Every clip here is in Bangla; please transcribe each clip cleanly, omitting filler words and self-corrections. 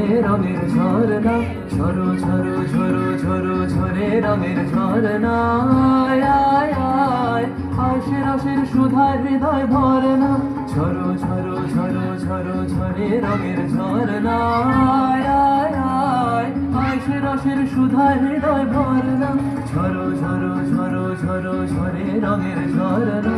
ঝরে রঙের ঝরনা, ঝরো ঝরো ঝরো ঝরো ঝরে রঙের ঝরনা। আয় আয় আয় আশের আশের সুধার হৃদয় ভরে না, ঝরো ঝরো ঝরো ঝরো ঝরে রঙের ঝরনা। আয় আয় আয় আশের আশের সুধার হৃদয় ভরে না, ঝরো ঝরো ঝরো ঝরো ঝরে রঙের ঝরনা।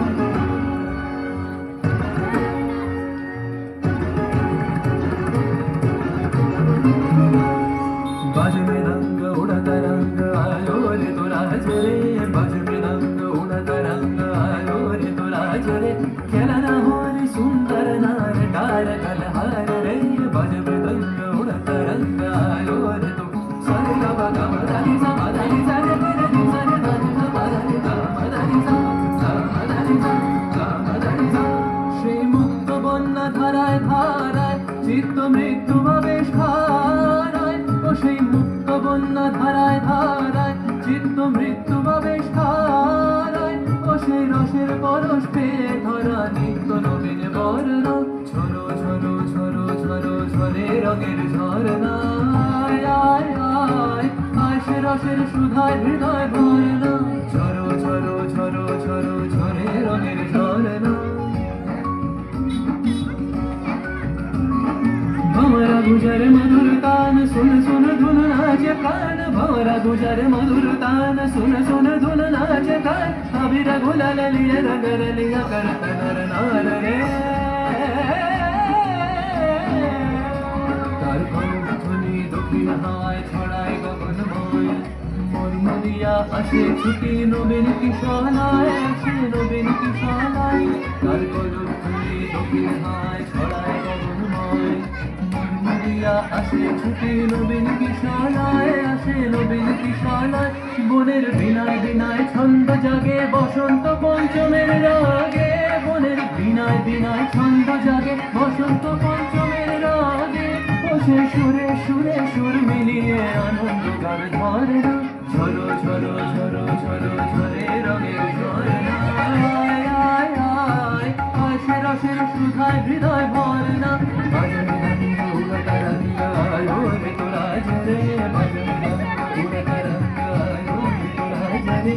बाजू में रंग उड़ता रंग आयो रे तोरा झरे, बाजू में रंग उड़ता रंग आयो रे तोरा झरे। खेला ना हो रे सुंदर नार डार कलहार रे, बाजू में रंग उड़ता रंग आयो रे तो सारे गा गा गा मदानी सा मदानी सा रे रे सारे दानी सा मदानी सा मदानी सा मदानी सा मदानी सा। সেই মুক্ত বন্যা ধারায় ধারায় চিত্ত মৃত্যু ভাবেশ হারায়, ও সেই মুক্ত বন্যা ধারায় ধারায় চিত্ত মৃত্যু ভাবেশ হারায়, ও সেই রসের পরশ পেয়ে ধরা নিত্য নবীন বর্ণা, ঝরো ঝরো ঝরো ঝরো ঝরে রঙের ঝরনা। আয় আয় আয় আশে রসের সুধায় হৃদয় ভরনা, ঝরো ঝরো ঝরো ঝরো ঝরে রঙের ঝরনা। भंवरा गुजर मधुर तान सुन सुन धुन नाचे प्राण, भंवरा गुजर मधुर तान सुन सुन धुन नाचे प्राण। अबीर गुलाल लिए रंगर लिया करत नर नार रे, तार कौन ध्वनि दक्षिण हावाय ছড়ায় গগনময়। মনমনিয়া আসে ছুটি নবীন কিশোরায়, আসে নবীন কিশোরায়। তার কৌন ধ্বনি দক্ষিণ হাওয়ায় ছড়ায় গগনময়। আসে ছুটি নবীন কিশোরায়, আসে নবীন কিশোরায়। বনের বিনায় বিনায় ছন্দ জাগে বসন্ত পঞ্চমের রাগে, বনের বিনায় বিনায় ছন্দ জাগে বসন্ত পঞ্চমের রাগে। ও সে সুরে সুরে সুর মিলিয়ে আনন্দ গান ধরে না, ঝরো ঝরো ঝরো ঝরো ঝরে রঙের ঝরনা। আয় আয় আয় আশে রসের সুধায় হৃদয় ভরে না, বাজনে রঙ উড়তা রঙ আয়ো রে তোরা ঝরে, বাজনে রঙ উড়তা রঙ আয়ো রে তোরা ঝরে।